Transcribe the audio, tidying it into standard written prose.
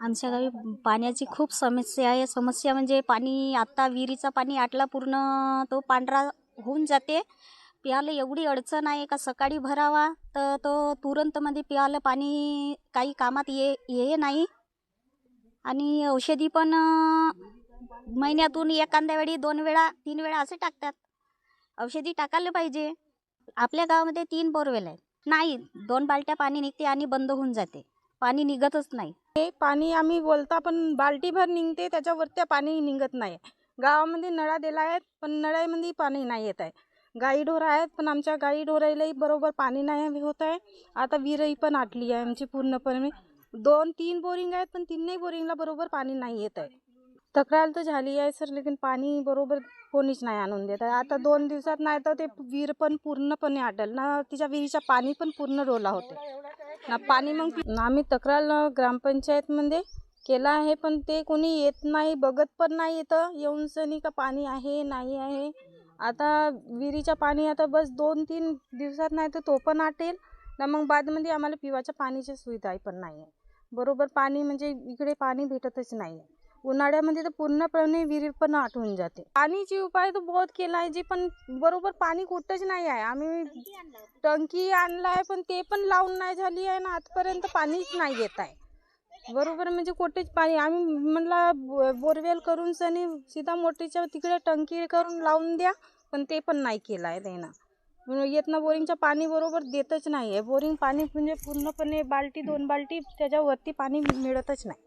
आमच्या गावी पाण्याची खूप समस्या आहे. समस्या म्हणजे पाणी आता विहिरीचं पाणी आटला पूर्ण तो पांढरा होऊन जाते. प्यायला एवढी अडचण आहे का सकाळी भरावा तर तो तुरंतमध्ये प्यायला पाणी काही कामात ये नाही. आणि औषधी पण महिन्यातून एखाद्या वेळी 2 वेळा 3 वेळा असे टाकतात. औषधी टाकायला पाहिजे. आपल्या गावामध्ये 3 बोरवेल आहेत. नाही 2 बालट्या पाणी निघते आणि बंद होऊन जाते. पाणी निघतच नाही. हे पाणी आम्ही बोलता पण बाल्टीभर निघते, त्याच्यावरती पाणी निघत नाही. गावामध्ये नळा दिला आहेत पण नळ्यामध्ये पाणी नाही येत आहे. गाई ढोरं आहेत पण आमच्या गाई ढोराईलाही बरोबर पाणी नाही होत आहे. आता विहीरही पण आटली आहे आमची पूर्णपणे. 2-3 बोरिंग आहेत पण तिन्ही बोरिंगला बरोबर पाणी नाही येत आहे. तक्रार तर झाली आहे सर, लेकिन पाणी बरोबर कोणीच नाही आणून देत आहे. आता 2 दिवसात नाही तर ते विहीर पण पूर्णपणे आटल ना, तिच्या विहिरीच्या पाणी पण पूर्ण रोला होते ना पाणी. मग आम्ही तक्रार ग्रामपंचायतमध्ये केला आहे पण ते कोणी येत नाही, बघत पण नाही येतं येऊन सनी का पाणी आहे नाही आहे. आता विहिरीचं पाणी आता बस 2-3 दिवसात नाही तर तो पण आटेल ना. मग बादमध्ये आम्हाला पिवाच्या पाण्याची सुविधा पण नाही आहे. बरोबर पाणी म्हणजे इकडे पाणी भेटतच नाही आहे. उन्हाळ्यामध्ये तर पूर्णपणे विहीर पण आटून जाते. पाणीची उपाय तर बहुत केला आहे जी, पण बरोबर पाणी कुठंच नाही आहे. आम्ही टंकी आणलाय पण ते पण लावून नाही झाली आहे ना, आजपर्यंत पाणीच नाही येत आहे बरोबर. म्हणजे कुठेच पाणी आम्ही म्हणला बोरवेल करून सनी सीधा मोठीच्या तिकडे टंकी करून लावून द्या, पण ते पण नाही केलं आहे त्यानं. येत ना बोरिंगचं पाणी बरोबर देतच नाही आहे. बोरिंग पाणी म्हणजे पूर्णपणे बाल्टी 2 बाल्टी त्याच्यावरती पाणी मिळतच नाही.